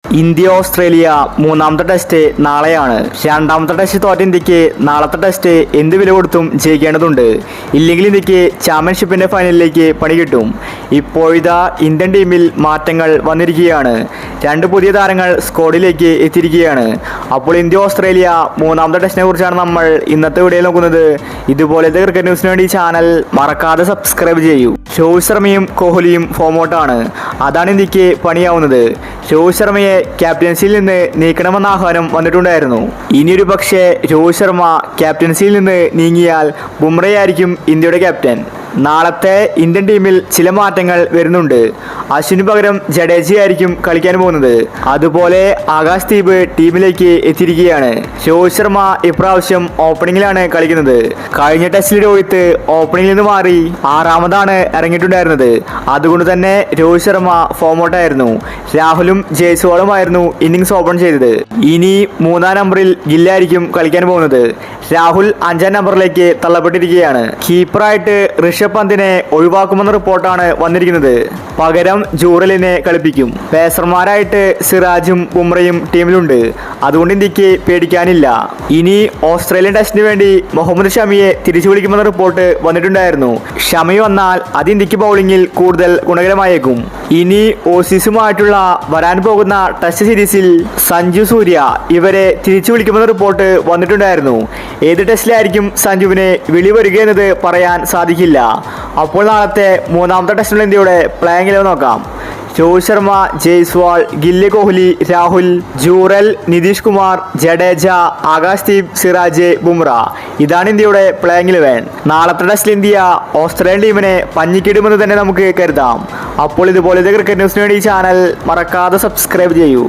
India Australia മൂന്നാമത്തെ test നാളെയാണ്. രണ്ടാമത്തെ ടെസ്റ്റ് തോറ്റ ഇന്ത്യക്ക് നാളത്തെ ടെസ്റ്റ് എന്ത് വില കൊടുത്തും ജയിക്കേണ്ടതുണ്ട്. ഇല്ലെങ്കിൽ ഇന്ത്യക്ക് ചാമ്പ്യൻഷിപ്പിന്റെ ഫൈനലിലേക്ക് പണി കിട്ടും. ഇപ്പോഴിതാ ഇന്ത്യൻ ടീമിൽ മാറ്റങ്ങൾ വന്നിരിക്കുകയാണ്. രണ്ട് പുതിയ താരങ്ങൾ സ്ക്വാഡിലേക്ക് എത്തിയിരിക്കുകയാണ്. അപ്പോൾ ഇന്ത്യ ഓസ്ട്രേലിയ മൂന്നാമത്തെ ടെസ്റ്റിനെ കുറിച്ചാണ് നമ്മൾ ഇന്നത്തെ വീഡിയോയിൽ നോക്കുന്നത്. ഇതുപോലത്തെ ക്രിക്കറ്റ് ന്യൂസിന് വേണ്ടി ചാനൽ മറക്കാതെ സബ്സ്ക്രൈബ് ചെയ്യൂ. രോഹിത് ശർമ്മയും കോഹ്ലിയും ഫോമൗട്ടാണ്. അതാണ് ഇന്ത്യക്ക് പണിയാവുന്നത്. രോഹിത് ശർമ്മയെ ക്യാപ്റ്റൻസിയിൽ നിന്ന് നീക്കണമെന്ന ആഹ്വാനം വന്നിട്ടുണ്ടായിരുന്നു. ഇനിയൊരു പക്ഷേ രോഹിത് ശർമ്മ ക്യാപ്റ്റൻസിയിൽ നിന്ന് നീങ്ങിയാൽ ബുംറയായിരിക്കും ഇന്ത്യയുടെ ക്യാപ്റ്റൻ. നാളത്തെ ഇന്ത്യൻ ടീമിൽ ചില മാറ്റങ്ങൾ വരുന്നുണ്ട്. അശ്വിന് പകരം ജഡേജയായിരിക്കും കളിക്കാൻ പോകുന്നത്. അതുപോലെ ആകാശ് ദീപ് ടീമിലേക്ക് എത്തിയിരിക്കുകയാണ്. രോഹിത് ശർമ്മ ഇപ്രാവശ്യം ഓപ്പണിംഗിലാണ് കളിക്കുന്നത്. കഴിഞ്ഞ ടെസ്റ്റിൽ രോഹിത് ഓപ്പണിംഗിൽ നിന്ന് മാറി ആറാമതാണ് ഇറങ്ങിയിട്ടുണ്ടായിരുന്നത്. അതുകൊണ്ട് തന്നെ രോഹിത് ശർമ്മ ഫോമൗട്ടായിരുന്നു. രാഹുലും ജയ്സ്വാളുമായിരുന്നു ഇന്നിംഗ്സ് ഓപ്പൺ ചെയ്തത്. ഇനി മൂന്നാം നമ്പറിൽ ഗില്ലായിരിക്കും കളിക്കാൻ പോകുന്നത്. രാഹുൽ അഞ്ചാം നമ്പറിലേക്ക് തള്ളപ്പെട്ടിരിക്കുകയാണ്. കീപ്പറായിട്ട് ഋഷഭ് പന്തിനെ ഒഴിവാക്കുമെന്ന റിപ്പോർട്ടാണ് വന്നിരിക്കുന്നത്. പകരം ജൂറലിനെ കളിപ്പിക്കും. പേസർമാരായിട്ട് സിറാജും ബുംറയും ടീമിലുണ്ട്. അതുകൊണ്ട് ഇന്ത്യക്ക് പേടിക്കാനില്ല. ഇനി ഓസ്ട്രേലിയൻ ടെസ്റ്റിന് വേണ്ടി മുഹമ്മദ് ഷമിയെ തിരിച്ചു വിളിക്കുമെന്ന റിപ്പോർട്ട് വന്നിട്ടുണ്ടായിരുന്നു. ഷമി വന്നാൽ അത് ഇന്ത്യക്ക് ബൗളിംഗിൽ കൂടുതൽ ഗുണകരമായേക്കും. ഇനി ഓസീസുമായിട്ടുള്ള വരാൻ പോകുന്ന ടെസ്റ്റ് സീരീസിൽ സഞ്ജു സൂര്യ ഇവരെ തിരിച്ചു വിളിക്കുമെന്ന റിപ്പോർട്ട് വന്നിട്ടുണ്ടായിരുന്നു. ഏത് ടെസ്റ്റിലായിരിക്കും സഞ്ജുവിനെ വിളി വരികയെന്നത് പറയാൻ സാധിക്കില്ല. അപ്പോൾ നാളത്തെ മൂന്നാമത്തെ ടെസ്റ്റിലുള്ള ഇന്ത്യയുടെ പ്ലേയിങ് ഇലവൻ നോക്കാം. രോഹിത് ശർമ്മ, ജയ്സ്വാൾ, ഗില്ല്, കോഹ്ലി, രാഹുൽ, ജൂറൽ, നിതീഷ് കുമാർ, ജഡേജ, ആകാശ് ദീപ്, സിറാജ്, ബുംറ. ഇതാണ് ഇന്ത്യയുടെ പ്ലേയിങ് ഇലവൻ. നാളത്തെ ടെസ്റ്റിൽ ഇന്ത്യ ഓസ്ട്രേലിയൻ ടീമിനെ പഞ്ഞിക്കിടുമെന്ന് തന്നെ നമുക്ക് കരുതാം. അപ്പോൾ ഇതുപോലത്തെ ക്രിക്കറ്റ് ന്യൂസിന് വേണ്ടി ഈ ചാനൽ മറക്കാതെ സബ്സ്ക്രൈബ് ചെയ്യൂ.